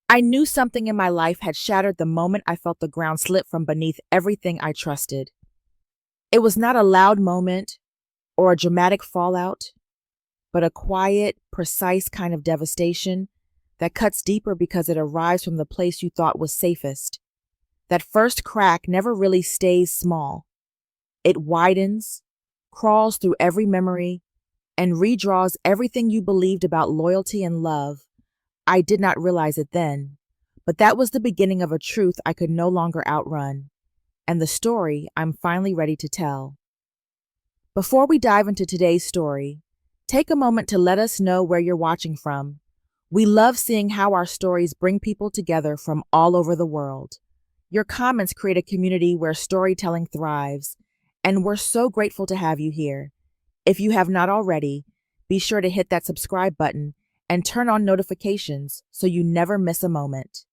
I knew something in my life had shattered the moment I felt the ground slip from beneath everything I trusted. It was not a loud moment or a dramatic fallout, but a quiet, precise kind of devastation that cuts deeper because it arrives from the place you thought was safest. That first crack never really stays small. It widens, crawls through every memory, and redraws everything you believed about loyalty and love. I did not realize it then, but that was the beginning of a truth I could no longer outrun, and the story I'm finally ready to tell. Before we dive into today's story, take a moment to let us know where you're watching from. We love seeing how our stories bring people together from all over the world. Your comments create a community where storytelling thrives, and we're so grateful to have you here. If you have not already, be sure to hit that subscribe button and turn on notifications so you never miss a moment.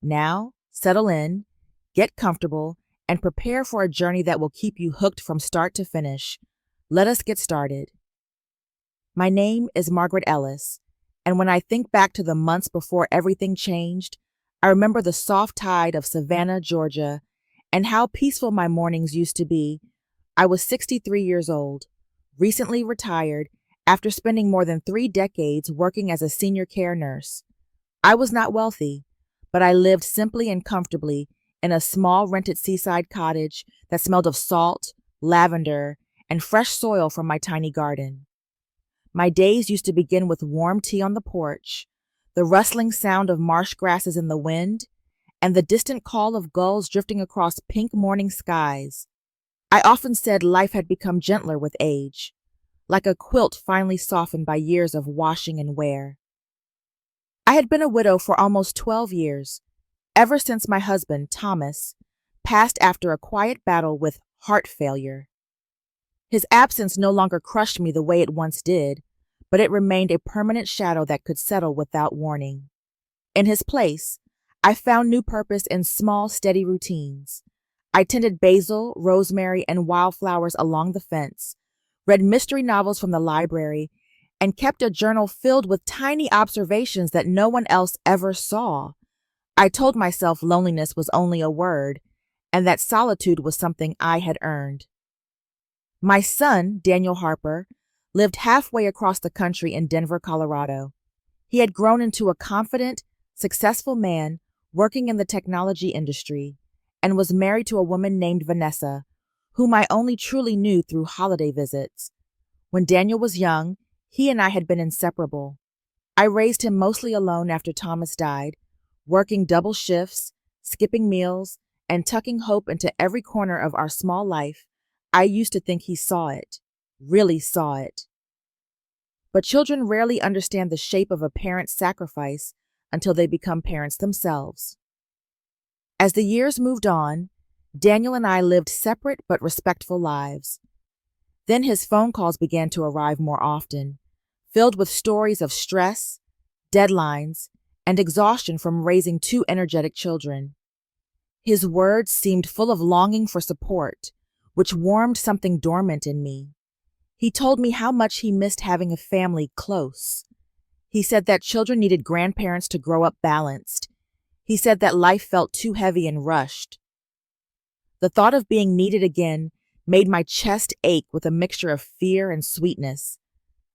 Now, settle in, get comfortable, and prepare for a journey that will keep you hooked from start to finish. Let us get started. My name is Margaret Ellis, and when I think back to the months before everything changed, I remember the soft tide of Savannah, Georgia, and how peaceful my mornings used to be. I was 63 years old, recently retired after spending more than 3 decades working as a senior care nurse. I was not wealthy, but I lived simply and comfortably in a small rented seaside cottage that smelled of salt, lavender, and fresh soil from my tiny garden. My days used to begin with warm tea on the porch, the rustling sound of marsh grasses in the wind, and the distant call of gulls drifting across pink morning skies. I often said life had become gentler with age, like a quilt finally softened by years of washing and wear. I had been a widow for almost 12 years, ever since my husband, Thomas, passed after a quiet battle with heart failure. His absence no longer crushed me the way it once did, but it remained a permanent shadow that could settle without warning. In his place, I found new purpose in small, steady routines. I tended basil, rosemary, and wildflowers along the fence, read mystery novels from the library, and kept a journal filled with tiny observations that no one else ever saw. I told myself loneliness was only a word, and that solitude was something I had earned. My son, Daniel Harper, lived halfway across the country in Denver, Colorado. He had grown into a confident, successful man working in the technology industry and was married to a woman named Vanessa, whom I only truly knew through holiday visits. When Daniel was young, he and I had been inseparable. I raised him mostly alone after Thomas died, working double shifts, skipping meals, and tucking hope into every corner of our small life. I used to think he saw it, really saw it. But children rarely understand the shape of a parent's sacrifice until they become parents themselves. As the years moved on, Daniel and I lived separate but respectful lives. Then his phone calls began to arrive more often, filled with stories of stress, deadlines, and exhaustion from raising 2 energetic children. His words seemed full of longing for support, which warmed something dormant in me. He told me how much he missed having a family close. He said that children needed grandparents to grow up balanced. He said that life felt too heavy and rushed. The thought of being needed again made my chest ache with a mixture of fear and sweetness.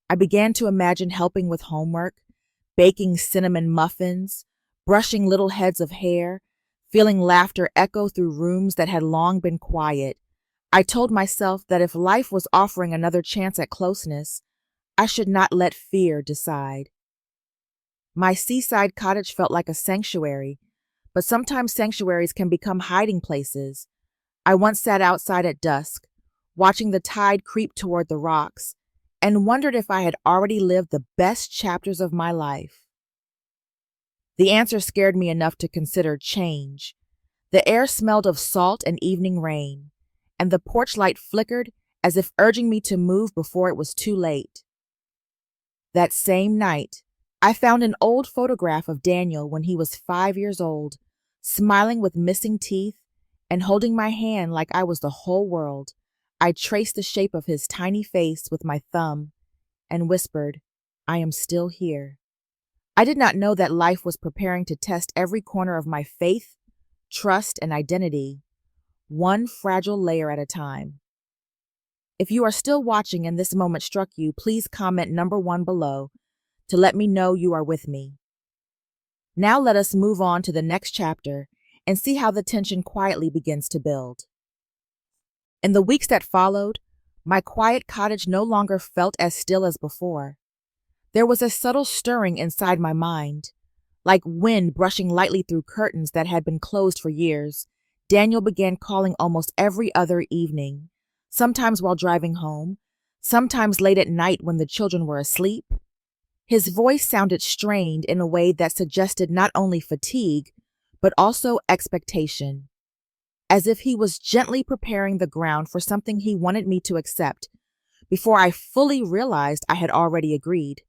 I began to imagine helping with homework, baking cinnamon muffins, brushing little heads of hair, feeling laughter echo through rooms that had long been quiet. I told myself that if life was offering another chance at closeness, I should not let fear decide. My seaside cottage felt like a sanctuary, but sometimes sanctuaries can become hiding places. I once sat outside at dusk, watching the tide creep toward the rocks, and wondered if I had already lived the best chapters of my life. The answer scared me enough to consider change. The air smelled of salt and evening rain, and the porch light flickered as if urging me to move before it was too late. That same night, I found an old photograph of Daniel when he was 5 years old, smiling with missing teeth and holding my hand like I was the whole world. I traced the shape of his tiny face with my thumb and whispered, "I am still here." I did not know that life was preparing to test every corner of my faith, trust, and identity, one fragile layer at a time. If you are still watching and this moment struck you, please comment number 1 below to let me know you are with me. Now let us move on to the next chapter and see how the tension quietly begins to build. In the weeks that followed, my quiet cottage no longer felt as still as before. There was a subtle stirring inside my mind. Like wind brushing lightly through curtains that had been closed for years, Daniel began calling almost every other evening, sometimes while driving home, sometimes late at night when the children were asleep. His voice sounded strained in a way that suggested not only fatigue, but also expectation, as if he was gently preparing the ground for something he wanted me to accept before I fully realized I had already agreed.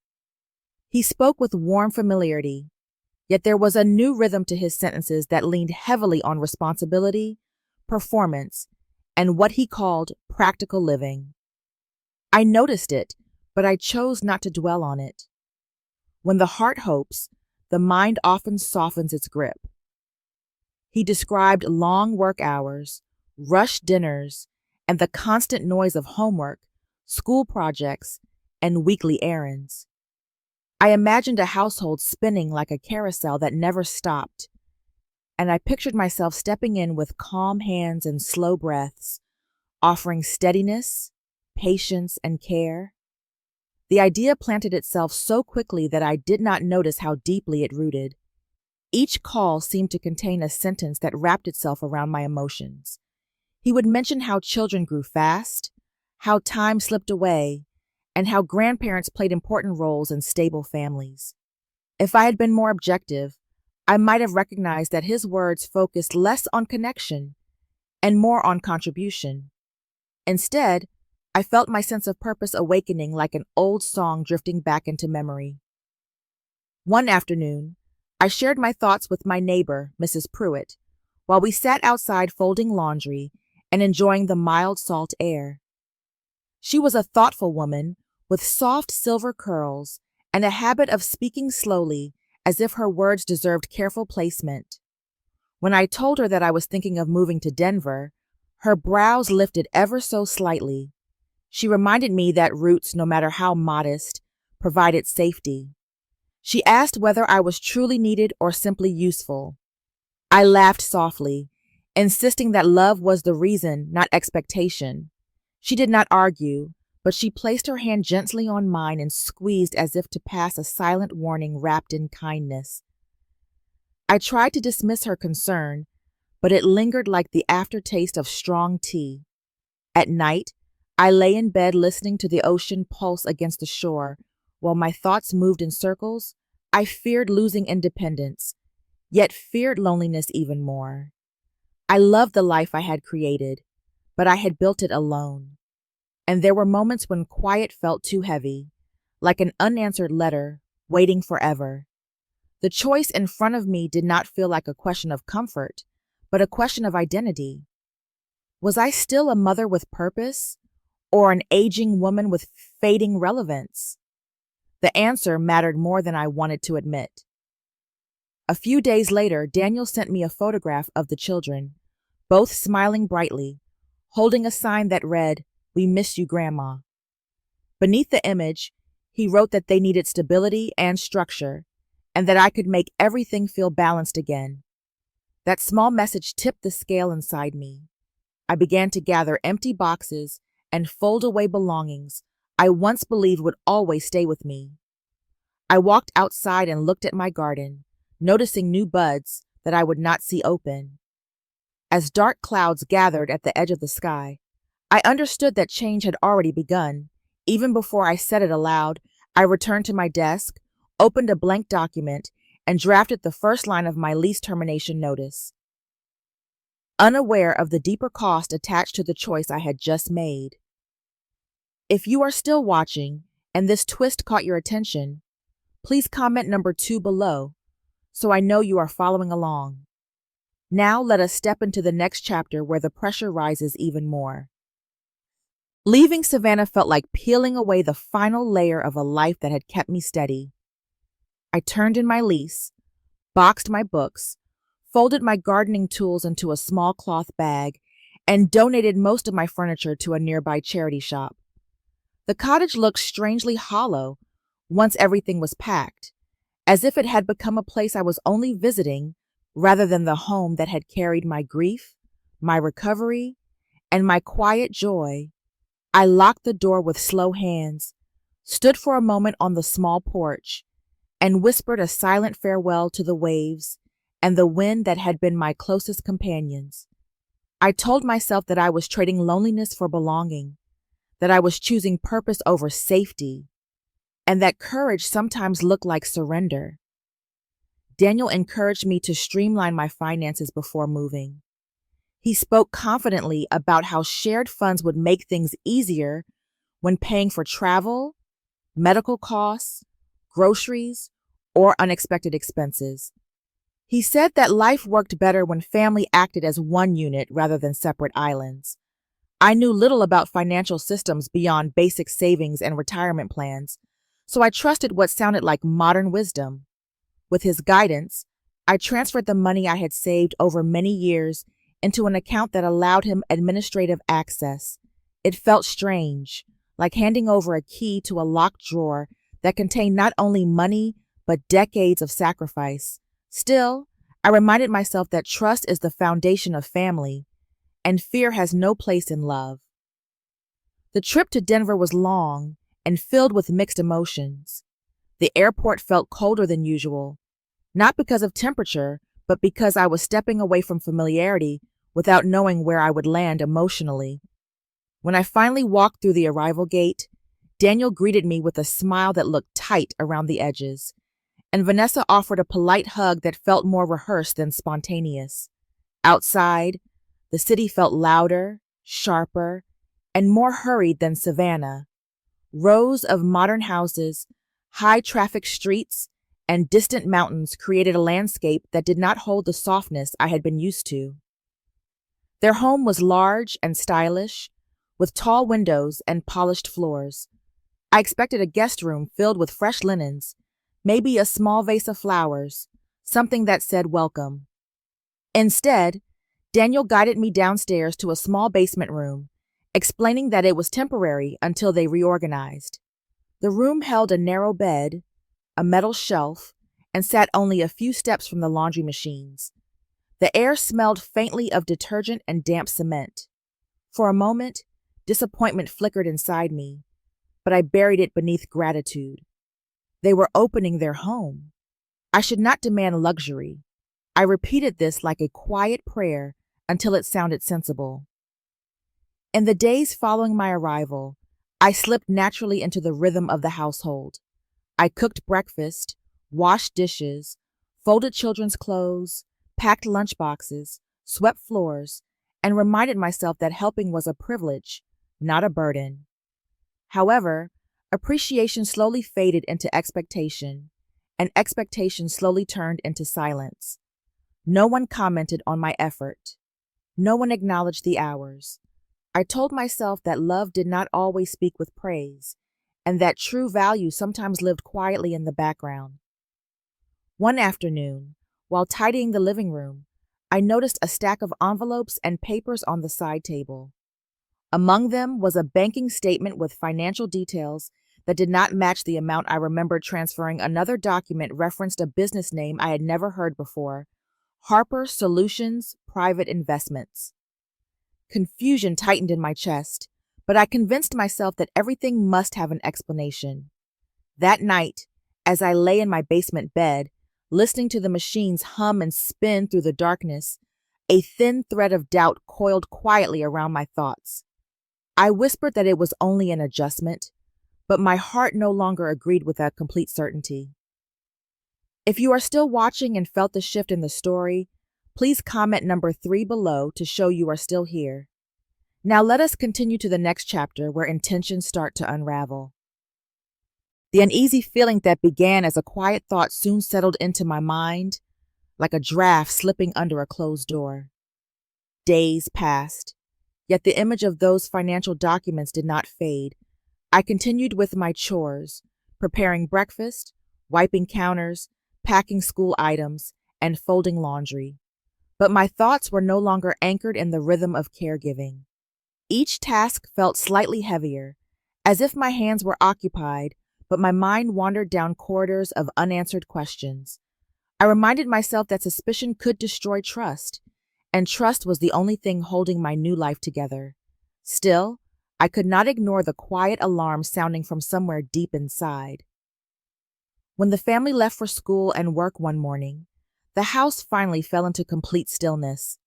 He spoke with warm familiarity, yet there was a new rhythm to his sentences that leaned heavily on responsibility, performance, and what he called practical living. I noticed it, but I chose not to dwell on it. When the heart hopes, the mind often softens its grip. He described long work hours, rushed dinners, and the constant noise of homework, school projects, and weekly errands. I imagined a household spinning like a carousel that never stopped, and I pictured myself stepping in with calm hands and slow breaths, offering steadiness, patience, and care. The idea planted itself so quickly that I did not notice how deeply it rooted. Each call seemed to contain a sentence that wrapped itself around my emotions. He would mention how children grew fast, how time slipped away, and how grandparents played important roles in stable families. If I had been more objective, I might have recognized that his words focused less on connection and more on contribution. Instead, I felt my sense of purpose awakening like an old song drifting back into memory. One afternoon, I shared my thoughts with my neighbor, Mrs. Pruitt, while we sat outside folding laundry and enjoying the mild salt air. She was a thoughtful woman with soft silver curls and a habit of speaking slowly as if her words deserved careful placement. When I told her that I was thinking of moving to Denver, her brows lifted ever so slightly. She reminded me that roots, no matter how modest, provided safety. She asked whether I was truly needed or simply useful. I laughed softly, insisting that love was the reason, not expectation. She did not argue, but she placed her hand gently on mine and squeezed as if to pass a silent warning wrapped in kindness. I tried to dismiss her concern, but it lingered like the aftertaste of strong tea. At night, I lay in bed listening to the ocean pulse against the shore. While my thoughts moved in circles, I feared losing independence, yet feared loneliness even more. I loved the life I had created, but I had built it alone. And there were moments when quiet felt too heavy, like an unanswered letter, waiting forever. The choice in front of me did not feel like a question of comfort, but a question of identity. Was I still a mother with purpose, or an aging woman with fading relevance? The answer mattered more than I wanted to admit. A few days later, Daniel sent me a photograph of the children, both smiling brightly, holding a sign that read, "We miss you, Grandma." Beneath the image, he wrote that they needed stability and structure, and that I could make everything feel balanced again. That small message tipped the scale inside me. I began to gather empty boxes and fold away belongings I once believed would always stay with me. I walked outside and looked at my garden, noticing new buds that I would not see open. As dark clouds gathered at the edge of the sky, I understood that change had already begun. Even before I said it aloud, I returned to my desk, opened a blank document, and drafted the first line of my lease termination notice. Unaware of the deeper cost attached to the choice I had just made. If you are still watching and this twist caught your attention, please comment number 2 below so I know you are following along. Now let us step into the next chapter where the pressure rises even more. Leaving Savannah felt like peeling away the final layer of a life that had kept me steady. I turned in my lease, boxed my books, folded my gardening tools into a small cloth bag, and donated most of my furniture to a nearby charity shop. The cottage looked strangely hollow once everything was packed, as if it had become a place I was only visiting rather than the home that had carried my grief, my recovery, and my quiet joy. I locked the door with slow hands, stood for a moment on the small porch, and whispered a silent farewell to the waves and the wind that had been my closest companions. I told myself that I was trading loneliness for belonging, that I was choosing purpose over safety, and that courage sometimes looked like surrender. Daniel encouraged me to streamline my finances before moving. He spoke confidently about how shared funds would make things easier when paying for travel, medical costs, groceries, or unexpected expenses. He said that life worked better when family acted as one unit rather than separate islands. I knew little about financial systems beyond basic savings and retirement plans, so I trusted what sounded like modern wisdom. With his guidance, I transferred the money I had saved over many years into an account that allowed him administrative access. It felt strange, like handing over a key to a locked drawer that contained not only money, but decades of sacrifice. Still, I reminded myself that trust is the foundation of family, and fear has no place in love. The trip to Denver was long and filled with mixed emotions. The airport felt colder than usual, not because of temperature, but because I was stepping away from familiarity without knowing where I would land emotionally. When I finally walked through the arrival gate, Daniel greeted me with a smile that looked tight around the edges, and Vanessa offered a polite hug that felt more rehearsed than spontaneous. Outside, the city felt louder, sharper, and more hurried than Savannah. Rows of modern houses, high-traffic streets, and distant mountains created a landscape that did not hold the softness I had been used to. Their home was large and stylish, with tall windows and polished floors. I expected a guest room filled with fresh linens, maybe a small vase of flowers, something that said welcome. Instead, Daniel guided me downstairs to a small basement room, explaining that it was temporary until they reorganized. The room held a narrow bed, a metal shelf, and sat only a few steps from the laundry machines. The air smelled faintly of detergent and damp cement. For a moment, disappointment flickered inside me, but I buried it beneath gratitude. They were opening their home. I should not demand luxury. I repeated this like a quiet prayer until it sounded sensible. In the days following my arrival, I slipped naturally into the rhythm of the household. I cooked breakfast, washed dishes, folded children's clothes, packed lunchboxes, swept floors, and reminded myself that helping was a privilege, not a burden. However, appreciation slowly faded into expectation, and expectation slowly turned into silence. No one commented on my effort. No one acknowledged the hours. I told myself that love did not always speak with praise, and that true value sometimes lived quietly in the background. One afternoon, while tidying the living room, I noticed a stack of envelopes and papers on the side table. Among them was a banking statement with financial details that did not match the amount I remembered transferring. Another document referenced a business name I had never heard before, Harper Solutions Private Investments. Confusion tightened in my chest, but I convinced myself that everything must have an explanation. That night, as I lay in my basement bed, listening to the machines hum and spin through the darkness, a thin thread of doubt coiled quietly around my thoughts. I whispered that it was only an adjustment, but my heart no longer agreed with that complete certainty. If you are still watching and felt the shift in the story, please comment number 3 below to show you are still here. Now let us continue to the next chapter where intentions start to unravel. The uneasy feeling that began as a quiet thought soon settled into my mind, like a draft slipping under a closed door. Days passed, yet the image of those financial documents did not fade. I continued with my chores, preparing breakfast, wiping counters, packing school items, and folding laundry. But my thoughts were no longer anchored in the rhythm of caregiving. Each task felt slightly heavier, as if my hands were occupied, but my mind wandered down corridors of unanswered questions. I reminded myself that suspicion could destroy trust, and trust was the only thing holding my new life together. Still, I could not ignore the quiet alarm sounding from somewhere deep inside. When the family left for school and work one morning, the house finally fell into complete stillness.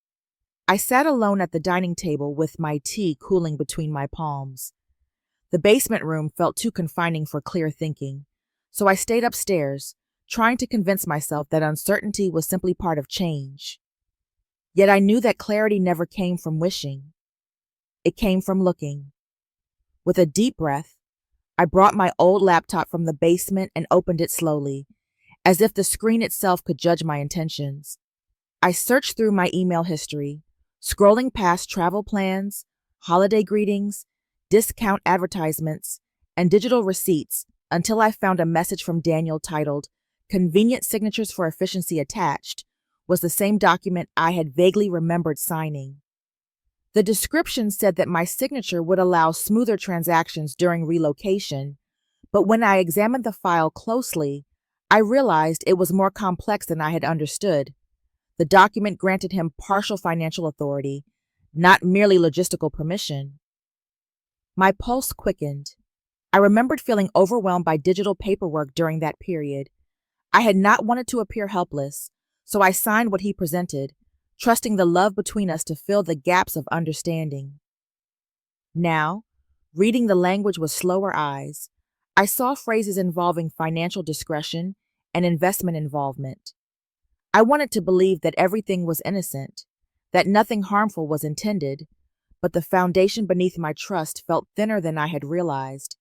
I sat alone at the dining table with my tea cooling between my palms. The basement room felt too confining for clear thinking, so I stayed upstairs, trying to convince myself that uncertainty was simply part of change. Yet I knew that clarity never came from wishing. It came from looking. With a deep breath, I brought my old laptop from the basement and opened it slowly, as if the screen itself could judge my intentions. I searched through my email history, scrolling past travel plans, holiday greetings, discount advertisements, and digital receipts until I found a message from Daniel titled, "Convenient signatures for efficiency attached," was the same document I had vaguely remembered signing. The description said that my signature would allow smoother transactions during relocation, but when I examined the file closely, I realized it was more complex than I had understood. The document granted him partial financial authority, not merely logistical permission. My pulse quickened. I remembered feeling overwhelmed by digital paperwork during that period. I had not wanted to appear helpless, so I signed what he presented, trusting the love between us to fill the gaps of understanding. Now, reading the language with slower eyes, I saw phrases involving financial discretion and investment involvement. I wanted to believe that everything was innocent, that nothing harmful was intended, but the foundation beneath my trust felt thinner than I had realized.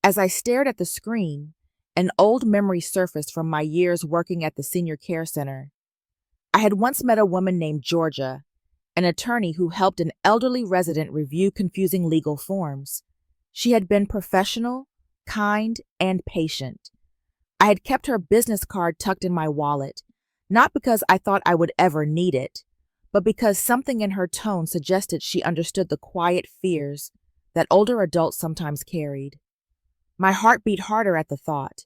As I stared at the screen, an old memory surfaced from my years working at the senior care center. I had once met a woman named Georgia, an attorney who helped an elderly resident review confusing legal forms. She had been professional, kind, and patient. I had kept her business card tucked in my wallet, not because I thought I would ever need it, but because something in her tone suggested she understood the quiet fears that older adults sometimes carried. My heart beat harder at the thought.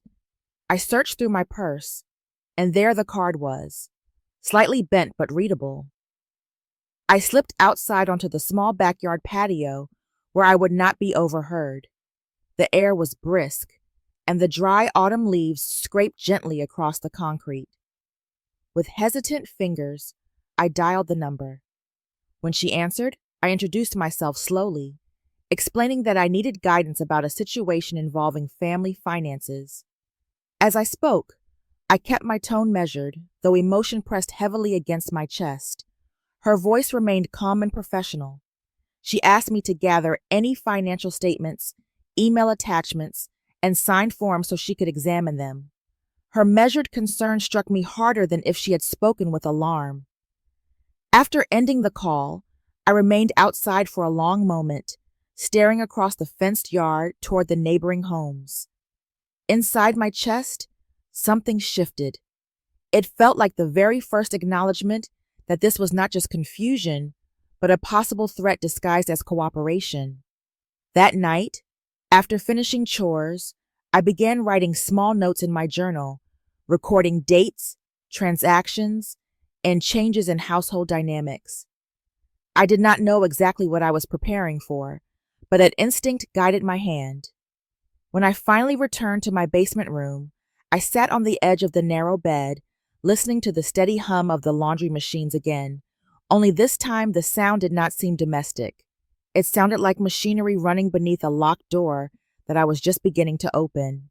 I searched through my purse, and there the card was, slightly bent but readable. I slipped outside onto the small backyard patio where I would not be overheard. The air was brisk, and the dry autumn leaves scraped gently across the concrete. With hesitant fingers, I dialed the number. When she answered, I introduced myself slowly, explaining that I needed guidance about a situation involving family finances. As I spoke, I kept my tone measured, though emotion pressed heavily against my chest. Her voice remained calm and professional. She asked me to gather any financial statements, email attachments, and signed forms so she could examine them. Her measured concern struck me harder than if she had spoken with alarm. After ending the call, I remained outside for a long moment, staring across the fenced yard toward the neighboring homes. Inside my chest, something shifted. It felt like the very first acknowledgement that this was not just confusion, but a possible threat disguised as cooperation. That night, after finishing chores, I began writing small notes in my journal, recording dates, transactions, and changes in household dynamics. I did not know exactly what I was preparing for, but an instinct guided my hand. When I finally returned to my basement room, I sat on the edge of the narrow bed, listening to the steady hum of the laundry machines again, only this time the sound did not seem domestic. It sounded like machinery running beneath a locked door that I was just beginning to open.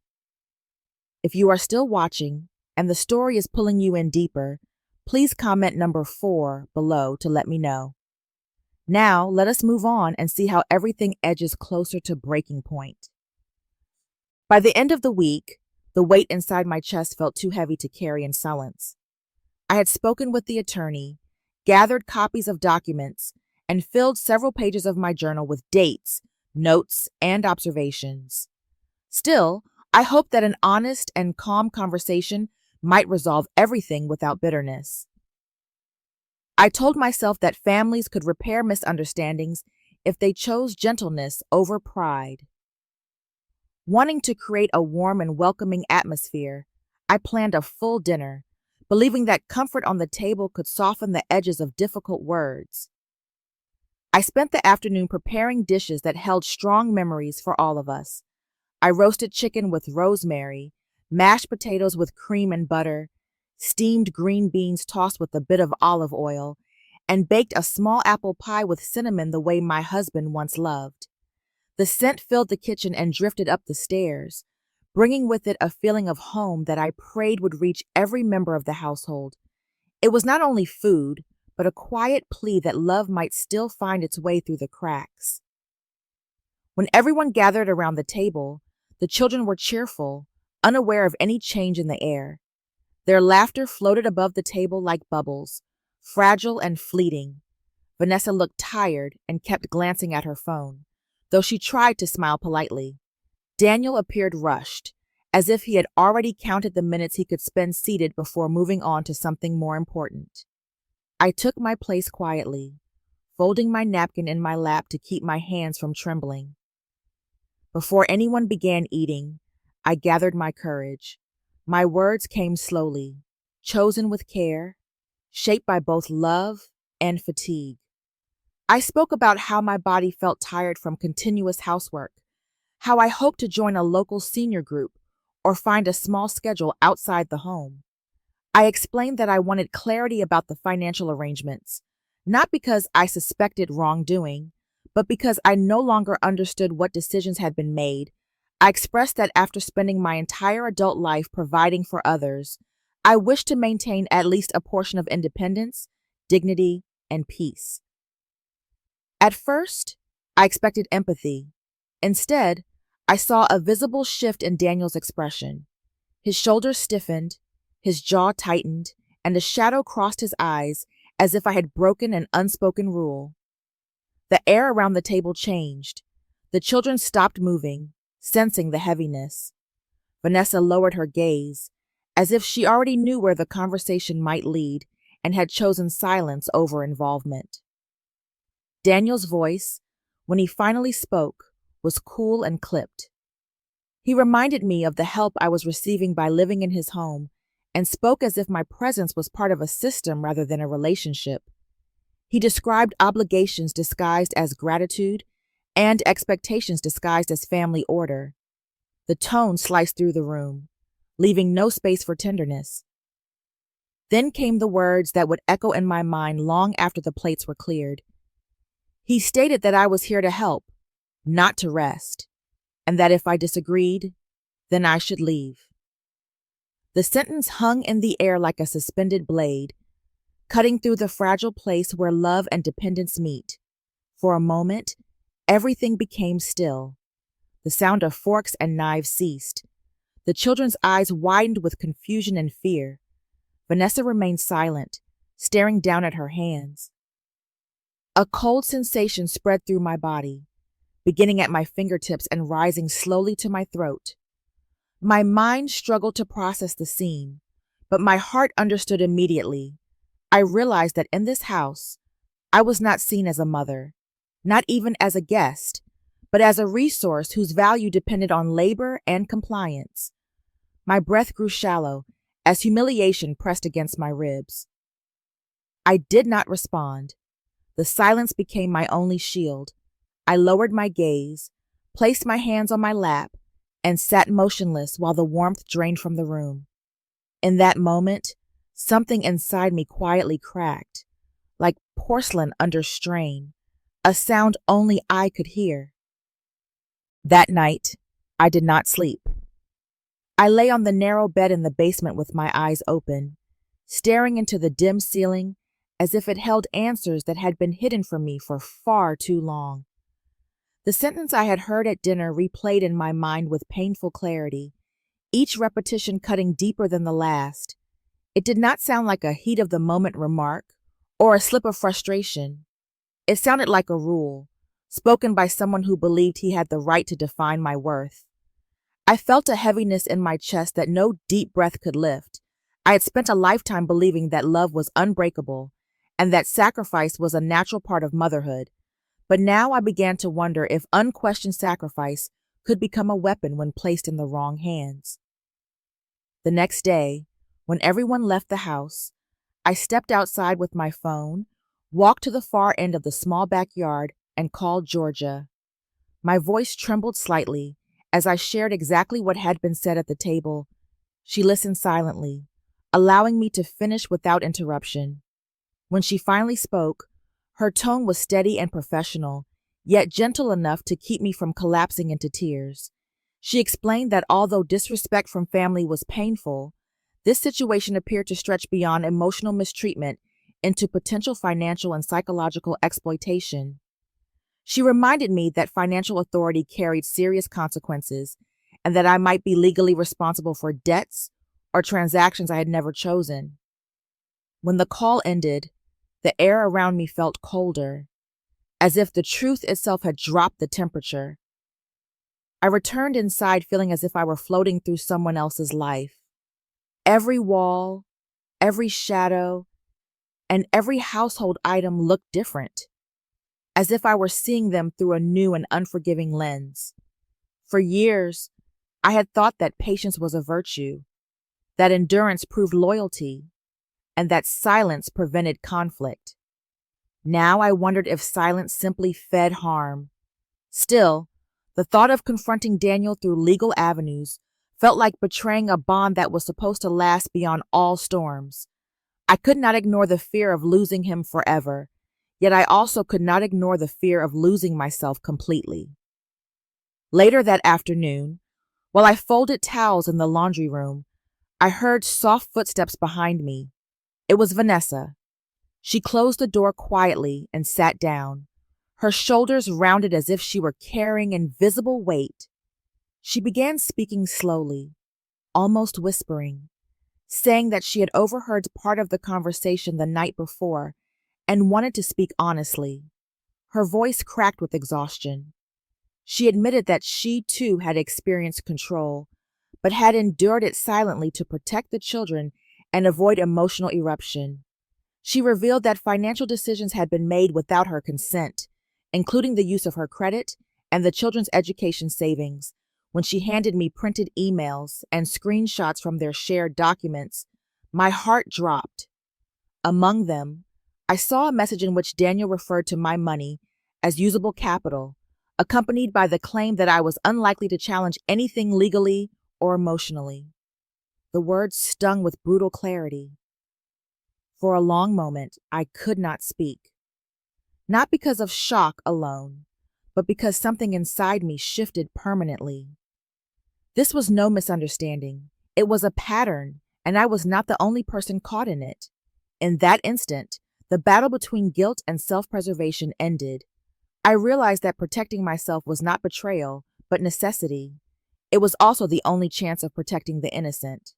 If you are still watching, and the story is pulling you in deeper, please comment number 4 below to let me know. Now, let us move on and see how everything edges closer to breaking point. By the end of the week, the weight inside my chest felt too heavy to carry in silence. I had spoken with the attorney, gathered copies of documents, and filled several pages of my journal with dates, notes, and observations. Still, I hoped that an honest and calm conversation might resolve everything without bitterness. I told myself that families could repair misunderstandings if they chose gentleness over pride. Wanting to create a warm and welcoming atmosphere, I planned a full dinner, believing that comfort on the table could soften the edges of difficult words. I spent the afternoon preparing dishes that held strong memories for all of us. I roasted chicken with rosemary, mashed potatoes with cream and butter, steamed green beans tossed with a bit of olive oil, and baked a small apple pie with cinnamon the way my husband once loved. The scent filled the kitchen and drifted up the stairs, bringing with it a feeling of home that I prayed would reach every member of the household. It was not only food, but a quiet plea that love might still find its way through the cracks. When everyone gathered around the table, the children were cheerful, unaware of any change in the air. Their laughter floated above the table like bubbles, fragile and fleeting. Vanessa looked tired and kept glancing at her phone, though she tried to smile politely. Daniel appeared rushed, as if he had already counted the minutes he could spend seated before moving on to something more important. I took my place quietly, folding my napkin in my lap to keep my hands from trembling. Before anyone began eating, I gathered my courage. My words came slowly, chosen with care, shaped by both love and fatigue. I spoke about how my body felt tired from continuous housework, how I hoped to join a local senior group or find a small schedule outside the home. I explained that I wanted clarity about the financial arrangements, not because I suspected wrongdoing, but because I no longer understood what decisions had been made. I expressed that after spending my entire adult life providing for others, I wished to maintain at least a portion of independence, dignity, and peace. At first, I expected empathy. Instead, I saw a visible shift in Daniel's expression. His shoulders stiffened, his jaw tightened, and a shadow crossed his eyes as if I had broken an unspoken rule. The air around the table changed. The children stopped moving, sensing the heaviness. Vanessa lowered her gaze, as if she already knew where the conversation might lead and had chosen silence over involvement. Daniel's voice, when he finally spoke, was cool and clipped. He reminded me of the help I was receiving by living in his home and spoke as if my presence was part of a system rather than a relationship. He described obligations disguised as gratitude and expectations disguised as family order. The tone sliced through the room, leaving no space for tenderness. Then came the words that would echo in my mind long after the plates were cleared. He stated that I was here to help, not to rest, and that if I disagreed, then I should leave. The sentence hung in the air like a suspended blade, cutting through the fragile place where love and dependence meet. For a moment, everything became still. The sound of forks and knives ceased. The children's eyes widened with confusion and fear. Vanessa remained silent, staring down at her hands. A cold sensation spread through my body, beginning at my fingertips and rising slowly to my throat. My mind struggled to process the scene, but my heart understood immediately. I realized that in this house, I was not seen as a mother, not even as a guest, but as a resource whose value depended on labor and compliance. My breath grew shallow as humiliation pressed against my ribs. I did not respond. The silence became my only shield. I lowered my gaze, placed my hands on my lap, and sat motionless while the warmth drained from the room. In that moment, something inside me quietly cracked, like porcelain under strain, a sound only I could hear. That night, I did not sleep. I lay on the narrow bed in the basement with my eyes open, staring into the dim ceiling as if it held answers that had been hidden from me for far too long. The sentence I had heard at dinner replayed in my mind with painful clarity, each repetition cutting deeper than the last. It did not sound like a heat-of-the-moment remark or a slip of frustration. It sounded like a rule, spoken by someone who believed he had the right to define my worth. I felt a heaviness in my chest that no deep breath could lift. I had spent a lifetime believing that love was unbreakable and that sacrifice was a natural part of motherhood. But now I began to wonder if unquestioned sacrifice could become a weapon when placed in the wrong hands. The next day, when everyone left the house, I stepped outside with my phone, walked to the far end of the small backyard, and called Georgia. My voice trembled slightly as I shared exactly what had been said at the table. She listened silently, allowing me to finish without interruption. When she finally spoke, her tone was steady and professional, yet gentle enough to keep me from collapsing into tears. She explained that although disrespect from family was painful, this situation appeared to stretch beyond emotional mistreatment into potential financial and psychological exploitation. She reminded me that financial authority carried serious consequences and that I might be legally responsible for debts or transactions I had never chosen. When the call ended, the air around me felt colder, as if the truth itself had dropped the temperature. I returned inside feeling as if I were floating through someone else's life. Every wall, every shadow, and every household item looked different, as if I were seeing them through a new and unforgiving lens. For years, I had thought that patience was a virtue, that endurance proved loyalty, and that silence prevented conflict. Now I wondered if silence simply fed harm. Still, the thought of confronting Daniel through legal avenues felt like betraying a bond that was supposed to last beyond all storms. I could not ignore the fear of losing him forever, yet I also could not ignore the fear of losing myself completely. Later that afternoon, while I folded towels in the laundry room, I heard soft footsteps behind me. It was Vanessa. She closed the door quietly and sat down, her shoulders rounded as if she were carrying invisible weight. She began speaking slowly, almost whispering, saying that she had overheard part of the conversation the night before and wanted to speak honestly. Her voice cracked with exhaustion. She admitted that she too had experienced control, but had endured it silently to protect the children and avoid emotional eruption. She revealed that financial decisions had been made without her consent, including the use of her credit and the children's education savings. When she handed me printed emails and screenshots from their shared documents, my heart dropped. Among them, I saw a message in which Daniel referred to my money as usable capital, accompanied by the claim that I was unlikely to challenge anything legally or emotionally. The words stung with brutal clarity. For a long moment, I could not speak. Not because of shock alone, but because something inside me shifted permanently. This was no misunderstanding. It was a pattern, and I was not the only person caught in it. In that instant, the battle between guilt and self-preservation ended. I realized that protecting myself was not betrayal, but necessity. It was also the only chance of protecting the innocent.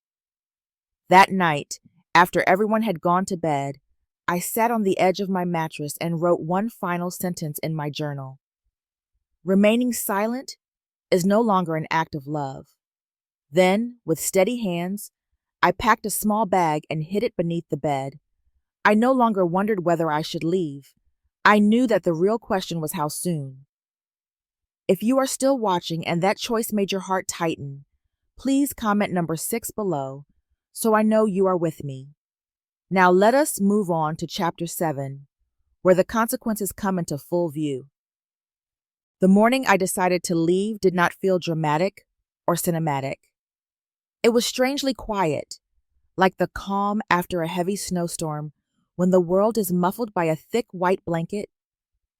That night, after everyone had gone to bed, I sat on the edge of my mattress and wrote one final sentence in my journal. Remaining silent is no longer an act of love. Then, with steady hands, I packed a small bag and hid it beneath the bed. I no longer wondered whether I should leave. I knew that the real question was how soon. If you are still watching and that choice made your heart tighten, please comment number 6 below so I know you are with me. Now let us move on to chapter 7, where the consequences come into full view. The morning I decided to leave did not feel dramatic or cinematic. It was strangely quiet, like the calm after a heavy snowstorm when the world is muffled by a thick white blanket.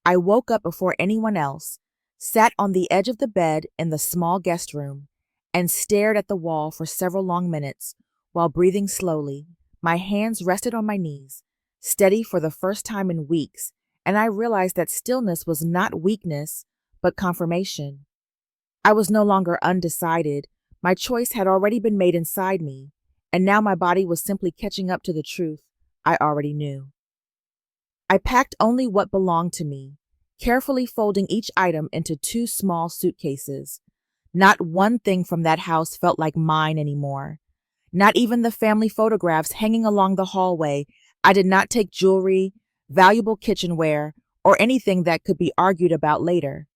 I woke up before anyone else, sat on the edge of the bed in the small guest room, and stared at the wall for several long minutes while breathing slowly. My hands rested on my knees, steady for the first time in weeks, and I realized that stillness was not weakness, but confirmation. I was no longer undecided. My choice had already been made inside me, and now my body was simply catching up to the truth I already knew. I packed only what belonged to me, carefully folding each item into 2 small suitcases. Not one thing from that house felt like mine anymore. Not even the family photographs hanging along the hallway. I did not take jewelry, valuable kitchenware, or anything that could be argued about later.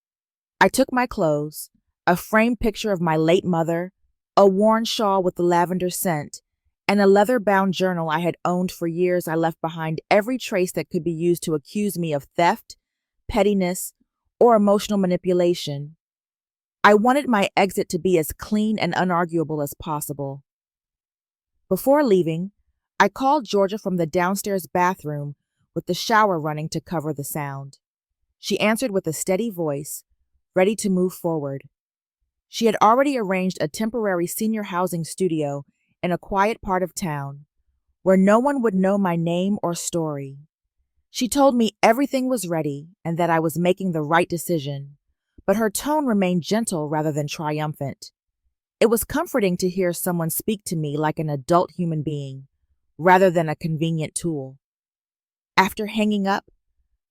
I took my clothes, a framed picture of my late mother, a worn shawl with the lavender scent, and a leather-bound journal I had owned for years. I left behind every trace that could be used to accuse me of theft, pettiness, or emotional manipulation. I wanted my exit to be as clean and unarguable as possible. Before leaving, I called Georgia from the downstairs bathroom with the shower running to cover the sound. She answered with a steady voice, ready to move forward. She had already arranged a temporary senior housing studio in a quiet part of town, where no one would know my name or story. She told me everything was ready and that I was making the right decision, but her tone remained gentle rather than triumphant. It was comforting to hear someone speak to me like an adult human being, rather than a convenient tool. After hanging up,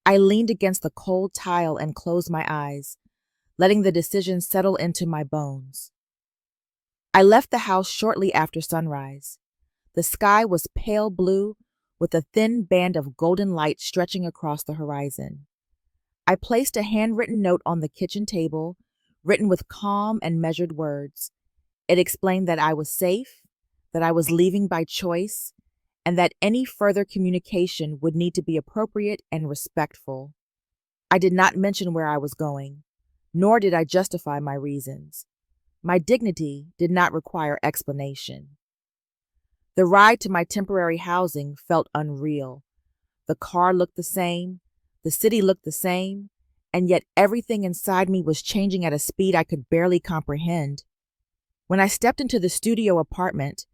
I leaned against the cold tile and closed my eyes, letting the decision settle into my bones. I left the house shortly after sunrise. The sky was pale blue with a thin band of golden light stretching across the horizon. I placed a handwritten note on the kitchen table, written with calm and measured words. It explained that I was safe, that I was leaving by choice, and that any further communication would need to be appropriate and respectful. I did not mention where I was going, nor did I justify my reasons. My dignity did not require explanation. The ride to my temporary housing felt unreal. The car looked the same, the city looked the same, and yet everything inside me was changing at a speed I could barely comprehend. When I stepped into the studio apartment,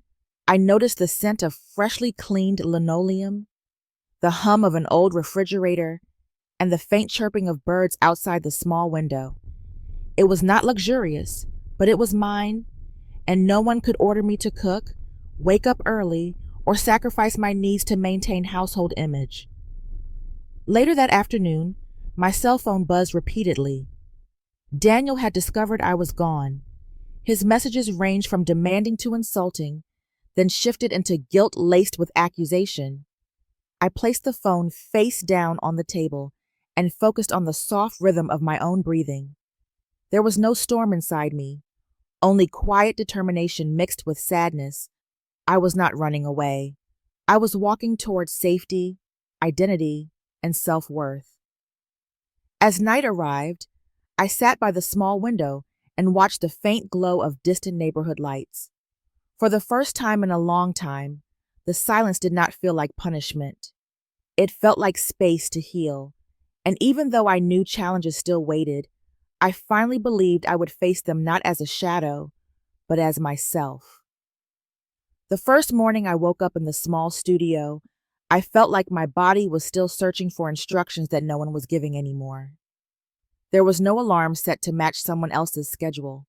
I noticed the scent of freshly cleaned linoleum, the hum of an old refrigerator, and the faint chirping of birds outside the small window. It was not luxurious, but it was mine, and no one could order me to cook, wake up early, or sacrifice my needs to maintain household image. Later that afternoon, my cell phone buzzed repeatedly. Daniel had discovered I was gone. His messages ranged from demanding to insulting, then shifted into guilt laced with accusation. I placed the phone face down on the table and focused on the soft rhythm of my own breathing. There was no storm inside me, only quiet determination mixed with sadness. I was not running away. I was walking towards safety, identity, and self-worth. As night arrived, I sat by the small window and watched the faint glow of distant neighborhood lights. For the first time in a long time, the silence did not feel like punishment. It felt like space to heal, and even though I knew challenges still waited, I finally believed I would face them not as a shadow, but as myself. The first morning I woke up in the small studio, I felt like my body was still searching for instructions that no one was giving anymore. There was no alarm set to match someone else's schedule.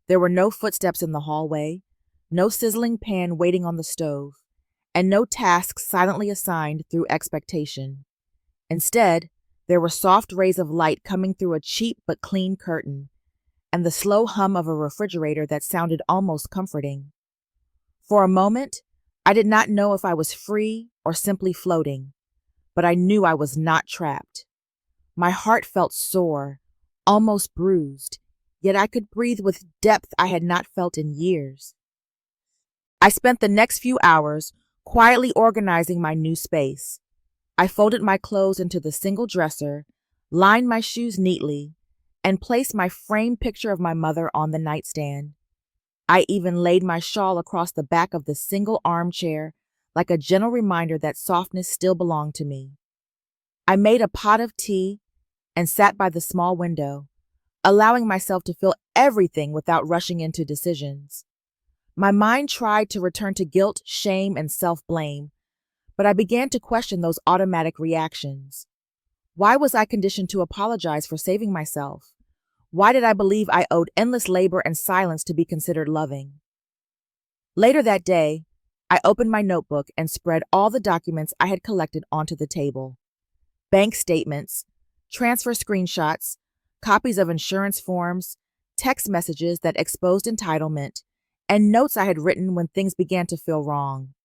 There were no footsteps in the hallway, no sizzling pan waiting on the stove, and no tasks silently assigned through expectation. Instead, there were soft rays of light coming through a cheap but clean curtain, and the slow hum of a refrigerator that sounded almost comforting. For a moment, I did not know if I was free or simply floating, but I knew I was not trapped. My heart felt sore, almost bruised, yet I could breathe with depth I had not felt in years. I spent the next few hours quietly organizing my new space. I folded my clothes into the single dresser, lined my shoes neatly, and placed my framed picture of my mother on the nightstand. I even laid my shawl across the back of the single armchair, like a gentle reminder that softness still belonged to me. I made a pot of tea and sat by the small window, allowing myself to feel everything without rushing into decisions. My mind tried to return to guilt, shame, and self-blame, but I began to question those automatic reactions. Why was I conditioned to apologize for saving myself? Why did I believe I owed endless labor and silence to be considered loving? Later that day, I opened my notebook and spread all the documents I had collected onto the table. Bank statements, transfer screenshots, copies of insurance forms, text messages that exposed entitlement, and notes I had written when things began to feel wrong.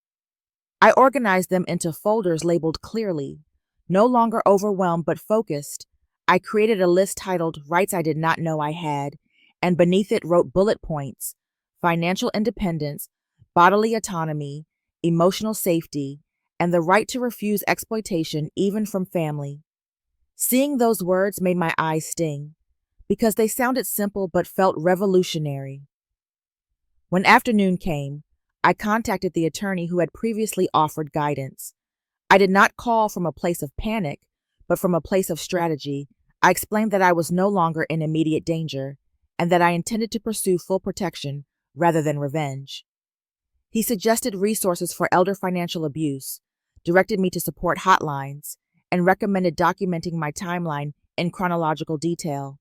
I organized them into folders labeled clearly. No longer overwhelmed but focused, I created a list titled Rights I Did Not Know I Had, and beneath it wrote bullet points: financial independence, bodily autonomy, emotional safety, and the right to refuse exploitation even from family. Seeing those words made my eyes sting, because they sounded simple but felt revolutionary. When afternoon came, I contacted the attorney who had previously offered guidance. I did not call from a place of panic, but from a place of strategy. I explained that I was no longer in immediate danger, and that I intended to pursue full protection rather than revenge. He suggested resources for elder financial abuse, directed me to support hotlines, and recommended documenting my timeline in chronological detail.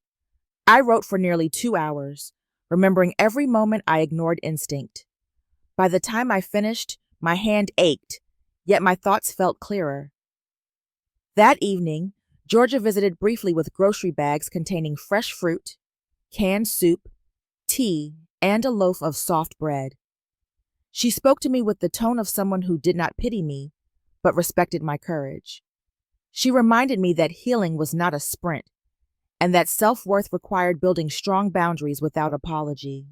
I wrote for nearly 2 hours, remembering every moment I ignored instinct. By the time I finished, my hand ached, yet my thoughts felt clearer. That evening, Georgia visited briefly with grocery bags containing fresh fruit, canned soup, tea, and a loaf of soft bread. She spoke to me with the tone of someone who did not pity me, but respected my courage. She reminded me that healing was not a sprint, and that self-worth required building strong boundaries without apology.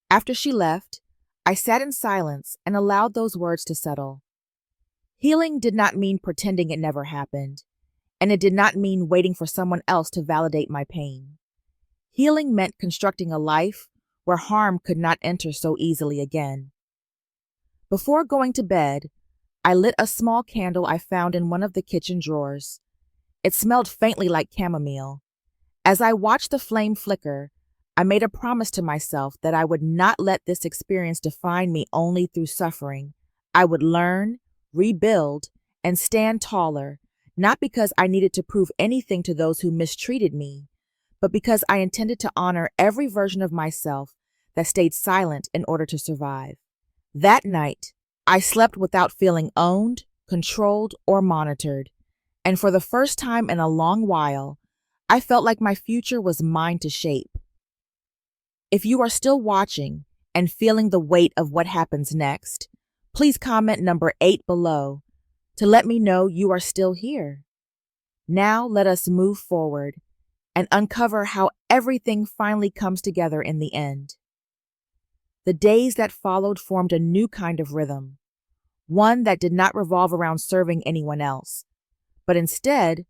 After she left, I sat in silence and allowed those words to settle. Healing did not mean pretending it never happened, and it did not mean waiting for someone else to validate my pain. Healing meant constructing a life where harm could not enter so easily again. Before going to bed, I lit a small candle I found in one of the kitchen drawers. It smelled faintly like chamomile. As I watched the flame flicker, I made a promise to myself that I would not let this experience define me only through suffering. I would learn, rebuild, and stand taller, not because I needed to prove anything to those who mistreated me, but because I intended to honor every version of myself that stayed silent in order to survive. That night, I slept without feeling owned, controlled, or monitored, and for the first time in a long while, I felt like my future was mine to shape. If you are still watching and feeling the weight of what happens next, please comment number 8 below to let me know you are still here. Now let us move forward and uncover how everything finally comes together in the end. The days that followed formed a new kind of rhythm, one that did not revolve around serving anyone else, but instead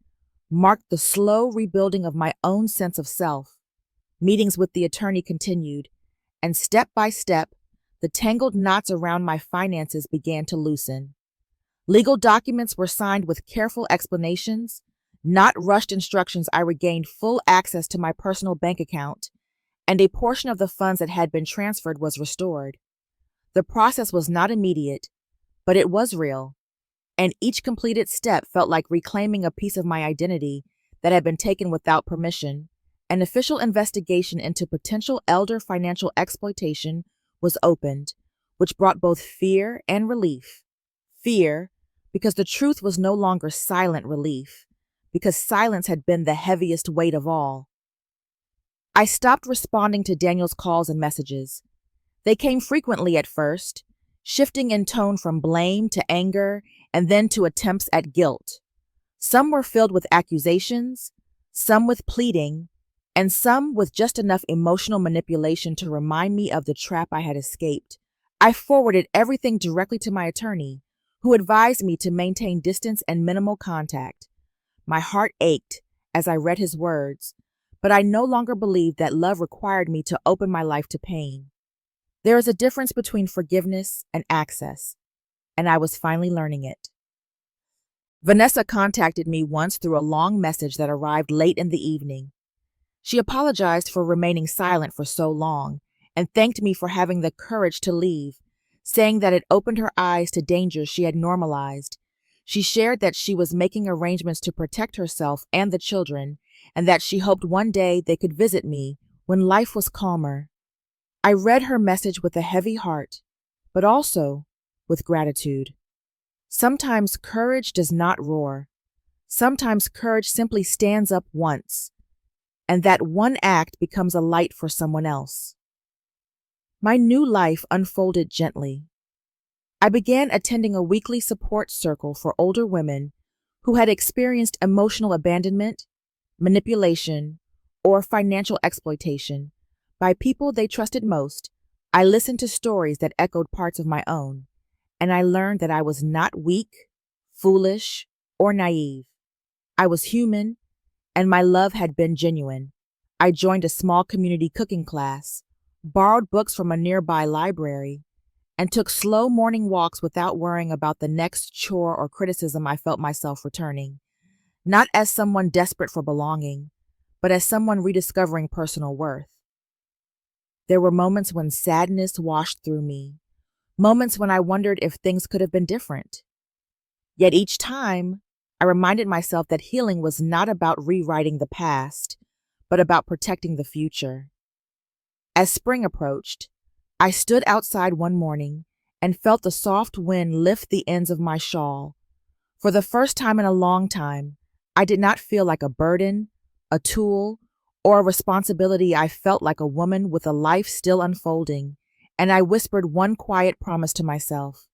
marked the slow rebuilding of my own sense of self. Meetings with the attorney continued, and step by step, the tangled knots around my finances began to loosen. Legal documents were signed with careful explanations, not rushed instructions. I regained full access to my personal bank account, and a portion of the funds that had been transferred was restored. The process was not immediate, but it was real, and each completed step felt like reclaiming a piece of my identity that had been taken without permission. An official investigation into potential elder financial exploitation was opened, which brought both fear and relief. Fear, because the truth was no longer silent relief, because silence had been the heaviest weight of all. I stopped responding to Daniel's calls and messages. They came frequently at first, shifting in tone from blame to anger and then to attempts at guilt. Some were filled with accusations, some with pleading, and some with just enough emotional manipulation to remind me of the trap I had escaped. I forwarded everything directly to my attorney, who advised me to maintain distance and minimal contact. My heart ached as I read his words, but I no longer believed that love required me to open my life to pain. There is a difference between forgiveness and access, and I was finally learning it. Vanessa contacted me once through a long message that arrived late in the evening. She apologized for remaining silent for so long and thanked me for having the courage to leave, saying that it opened her eyes to dangers she had normalized. She shared that she was making arrangements to protect herself and the children, and that she hoped one day they could visit me when life was calmer. I read her message with a heavy heart, but also with gratitude. Sometimes courage does not roar. Sometimes courage simply stands up once, and that one act becomes a light for someone else. My new life unfolded gently. I began attending a weekly support circle for older women who had experienced emotional abandonment, manipulation, or financial exploitation by people they trusted most. I listened to stories that echoed parts of my own, and I learned that I was not weak, foolish, or naive. I was human, and my love had been genuine. I joined a small community cooking class, borrowed books from a nearby library, and took slow morning walks without worrying about the next chore or criticism I felt myself returning, not as someone desperate for belonging, but as someone rediscovering personal worth. There were moments when sadness washed through me, moments when I wondered if things could have been different. Yet each time, I reminded myself that healing was not about rewriting the past, but about protecting the future. As spring approached, I stood outside one morning and felt the soft wind lift the ends of my shawl. For the first time in a long time, I did not feel like a burden, a tool, or a responsibility. I felt like a woman with a life still unfolding, and I whispered one quiet promise to myself: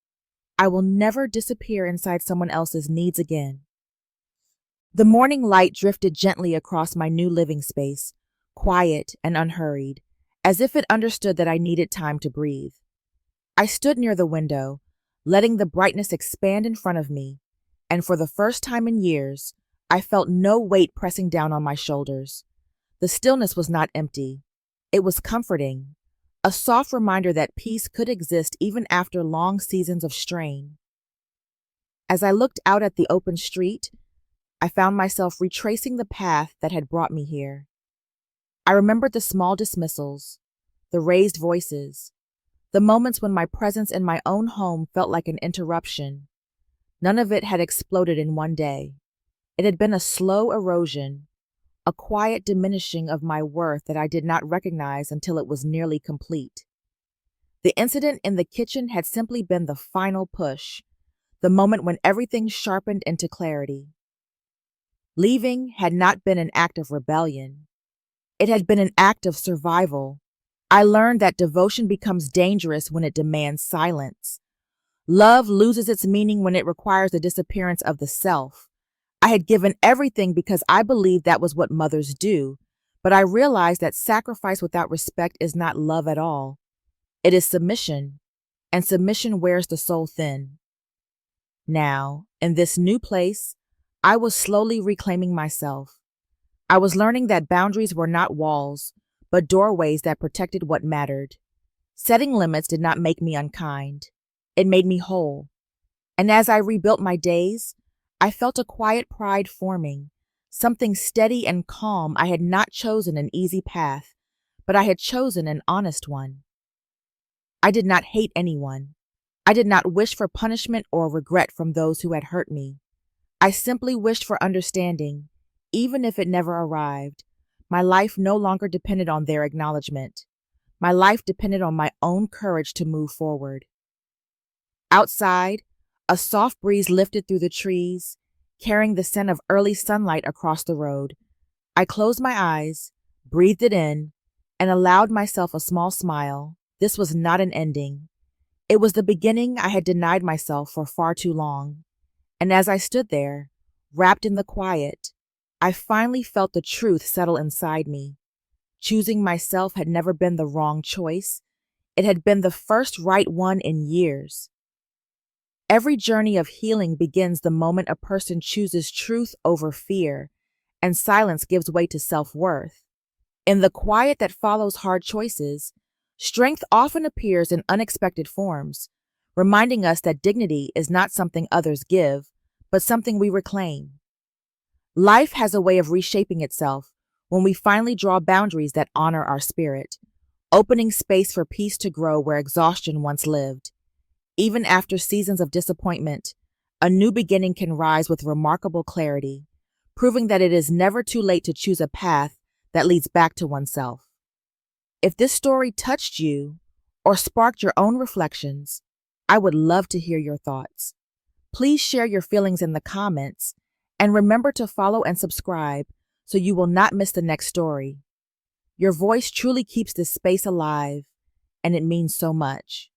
I will never disappear inside someone else's needs again. The morning light drifted gently across my new living space, quiet and unhurried, as if it understood that I needed time to breathe. I stood near the window, letting the brightness expand in front of me, and for the first time in years, I felt no weight pressing down on my shoulders. The stillness was not empty. It was comforting, a soft reminder that peace could exist even after long seasons of strain. As I looked out at the open street, I found myself retracing the path that had brought me here. I remembered the small dismissals, the raised voices, the moments when my presence in my own home felt like an interruption. None of it had exploded in one day. It had been a slow erosion, a quiet diminishing of my worth that I did not recognize until it was nearly complete. The incident in the kitchen had simply been the final push, the moment when everything sharpened into clarity. Leaving had not been an act of rebellion. It had been an act of survival. I learned that devotion becomes dangerous when it demands silence. Love loses its meaning when it requires the disappearance of the self. I had given everything because I believed that was what mothers do, but I realized that sacrifice without respect is not love at all. It is submission, and submission wears the soul thin. Now, in this new place, I was slowly reclaiming myself. I was learning that boundaries were not walls, but doorways that protected what mattered. Setting limits did not make me unkind. It made me whole. And as I rebuilt my days, I felt a quiet pride forming, something steady and calm. I had not chosen an easy path, but I had chosen an honest one. I did not hate anyone. I did not wish for punishment or regret from those who had hurt me. I simply wished for understanding, even if it never arrived. My life no longer depended on their acknowledgement. My life depended on my own courage to move forward. Outside, a soft breeze lifted through the trees, carrying the scent of early sunlight across the road. I closed my eyes, breathed it in, and allowed myself a small smile. This was not an ending. It was the beginning I had denied myself for far too long. And as I stood there, wrapped in the quiet, I finally felt the truth settle inside me. Choosing myself had never been the wrong choice. It had been the first right one in years. Every journey of healing begins the moment a person chooses truth over fear, and silence gives way to self-worth. In the quiet that follows hard choices, strength often appears in unexpected forms, reminding us that dignity is not something others give, but something we reclaim. Life has a way of reshaping itself when we finally draw boundaries that honor our spirit, opening space for peace to grow where exhaustion once lived. Even after seasons of disappointment, a new beginning can rise with remarkable clarity, proving that it is never too late to choose a path that leads back to oneself. If this story touched you or sparked your own reflections, I would love to hear your thoughts. Please share your feelings in the comments, and remember to follow and subscribe so you will not miss the next story. Your voice truly keeps this space alive, and it means so much.